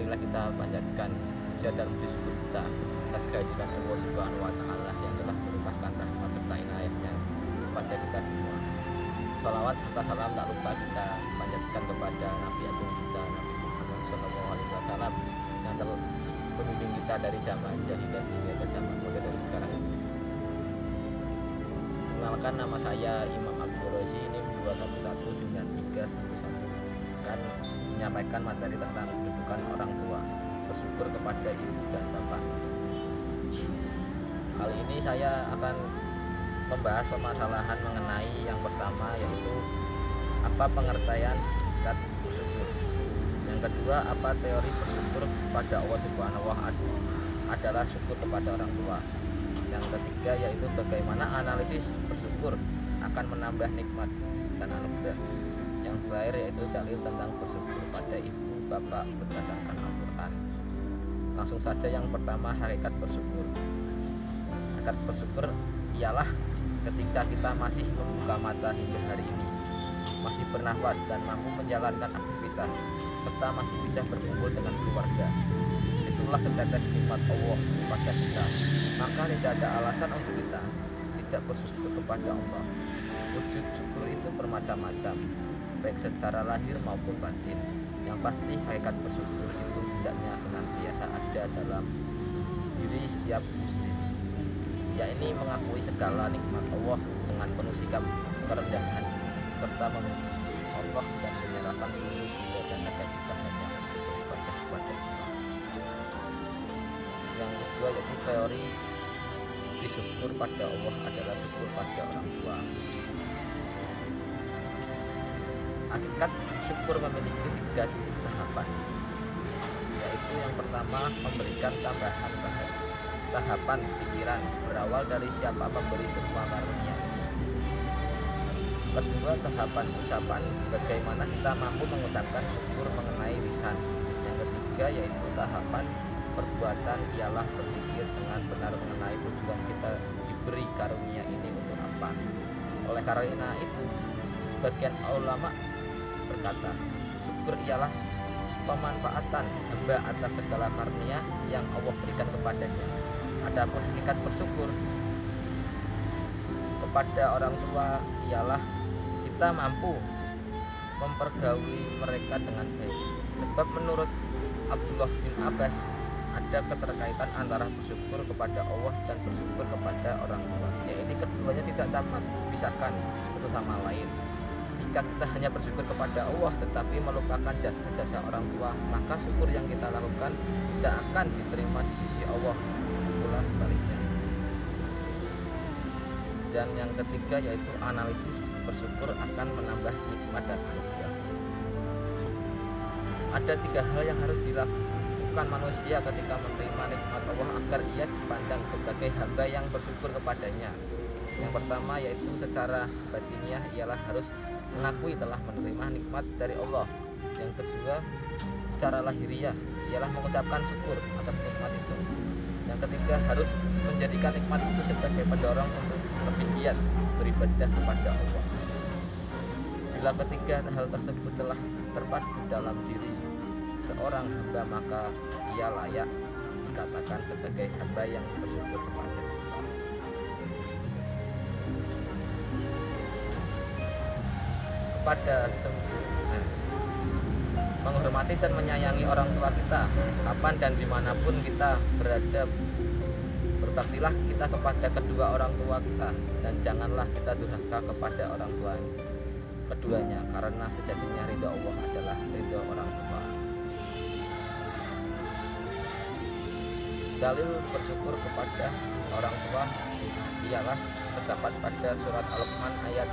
marilah kita panjatkan puja dan puji syukur kita atas kehadiran Allah Subhanahu wa taala yang telah melimpahkan rahmat serta inayahnya kepada kita semua. Salawat serta salam tak lupa kita panjatkan kepada Nabi Agung kita, Nabi Muhammad SAW, yang telah membimbing kita dari zaman jahiliyah hingga ke zaman modern sekarang ini. Kenalkan, nama saya Imam Abdul Rozi, NIM 2119391, akan menyampaikan materi tentang kedudukan orang tua, bersyukur kepada ibu dan bapak. Kali ini saya akan membahas permasalahan mengenai yang pertama, yaitu apa pengertian hakikat bersyukur. Yang kedua, apa teori bersyukur kepada Allah Subhanahu wa taala adalah syukur kepada orang tua. Yang ketiga, yaitu bagaimana analisis bersyukur akan menambah nikmat dan anugerah. Yang terakhir, yaitu dalil tentang bersyukur pada ibu bapak berdasarkan Al-Quran. Langsung saja, yang pertama, hakikat bersyukur. Hakikat bersyukur ialah ketika kita masih membuka mata hingga hari ini, masih bernafas dan mampu menjalankan aktivitas, serta masih bisa berkumpul dengan keluarga. Itulah setetes nikmat Allah kepada kita. Maka tidak ada alasan untuk kita tidak bersyukur kepada Allah. Wujud syukur itu bermacam-macam, baik secara lahir maupun batin. Yang pasti hakikat bersyukur itu tidaknya senantiasa ada dalam diri setiap muslim, yakni mengakui segala nikmat Allah dengan penuh sikap kerendahan serta memuji Allah dan menyerahkan seluruh jiwa dan raga kita hanya untuk beribadah kepada Allah. Yang kedua, yaitu teori syukur pada Allah adalah syukur pada orang tua. Hakikat syukur memiliki 3 tahapan, yaitu yang pertama, memberikan tambahan tahapan pikiran berawal dari siapa pemberi semua karunia ini. Kedua, tahapan ucapan, bagaimana kita mampu mengucapkan syukur mengenai lisan. Yang ketiga, yaitu tahapan perbuatan, ialah berpikir dengan benar mengenai tujuan kita diberi karunia ini untuk apa. Oleh karena itu, sebagian ulama berkata, syukur ialah pemanfaatan hamba atas segala karunia yang Allah berikan kepadanya. Adapun hakikat bersyukur kepada orang tua ialah kita mampu mempergauli mereka dengan baik. Sebab menurut Abdullah bin Abbas, ada keterkaitan antara bersyukur kepada Allah dan bersyukur kepada orang tua, yaitu keduanya tidak dapat dipisahkan satu sama lain. Jika kita hanya bersyukur kepada Allah tetapi melupakan jasa-jasa orang tua, maka syukur yang kita lakukan tidak akan diterima di sisi Allah. Pula sebaliknya. Dan yang ketiga, yaitu analisis bersyukur akan menambah nikmat dan anugerah. Ada 3 hal yang harus dilakukan manusia ketika menerima nikmat Allah agar ia dipandang sebagai hamba yang bersyukur kepadanya. Yang pertama, yaitu secara batiniah, ialah harus mengakui telah menerima nikmat dari Allah. Yang kedua, secara lahiriah, ialah mengucapkan syukur atas nikmat itu. Yang ketiga, harus menjadikan nikmat itu sebagai pendorong untuk lebih giat beribadah kepada Allah. Bila ketiga hal tersebut telah terpadu dalam diri seorang hamba, maka ia layak dikatakan sebagai hamba yang bersyukur kepada Allah. Menghormati dan menyayangi orang tua kita, kapan dan dimanapun kita berada. Berbaktilah kita kepada kedua orang tua kita, dan janganlah kita durhaka kepada orang tua keduanya, karena sejatinya ridha Allah adalah ridha orang tua. Dalil bersyukur kepada orang tua ialah terdapat pada surat Al-Luqman ayat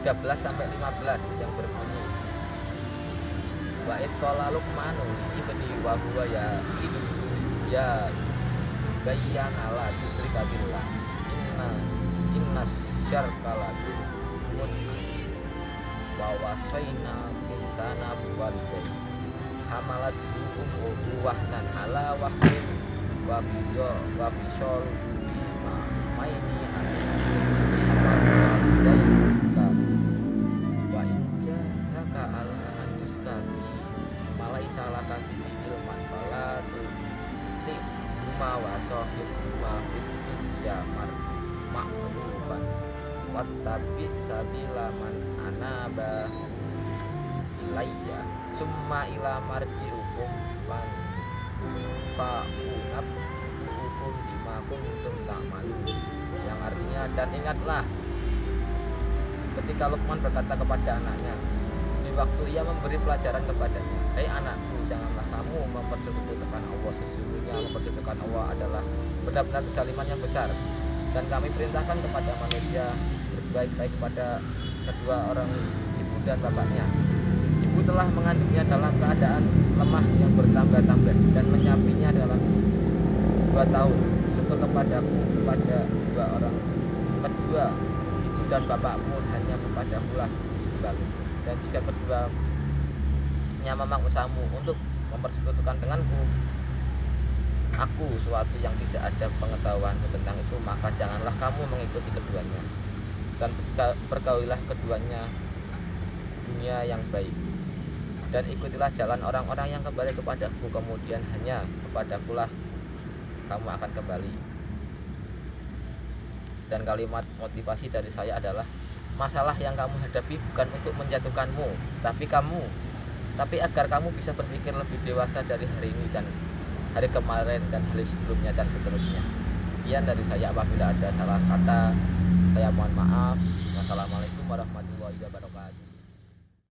13-15 yang berbunyi, wa id qala Luqmanu ibni wa huwa ya'idu ya bayyana la tusyrika billah inna syarka la dzulmun wa wasaina insana biwalidayhi hamalat ummuhu wahnan ala wahnin wa bisol bima maini wa inja haka ala anduska malaisa laka ilman mahfid ya ma'rufan wattabi sabila man anaba ilayya summa ila marji'ukum fan fa'unab hukum bima kuntum ta'malun, yang artinya dan ingatlah ketika Luqman berkata kepada anaknya di waktu ia memberi pelajaran kepadanya, hei anakku, janganlah kamu mempersekutukan Allah, sesungguhnya mempersekutukan Allah adalah benar-benar kezaliman yang besar, dan kami perintahkan kepada manusia berbaik-baik kepada kedua orang ibu dan bapaknya. Ibu telah mengandungnya dalam keadaan lemah yang bertambah-tambah dan menyapinya dalam 2 tahun. Syukur kepadaku kepada kedua ibu dan bapakmu, hanya kepadakulah kembali. Dan jika keduanya memaksamu untuk mempersekutukan denganku, aku suatu yang tidak ada pengetahuan tentang itu, maka janganlah kamu mengikuti keduanya, dan pergaulilah keduanya dunia yang baik, dan ikutilah jalan orang-orang yang kembali kepadaku, kemudian hanya kepadakulah kamu akan kembali. Dan kalimat motivasi dari saya adalah, masalah yang kamu hadapi bukan untuk menjatuhkanmu, tapi agar kamu bisa berpikir lebih dewasa dari hari ini dan hari kemarin dan hari sebelumnya dan seterusnya. Sekian dari saya, apabila ada salah kata saya mohon maaf. Wassalamualaikum warahmatullahi wabarakatuh.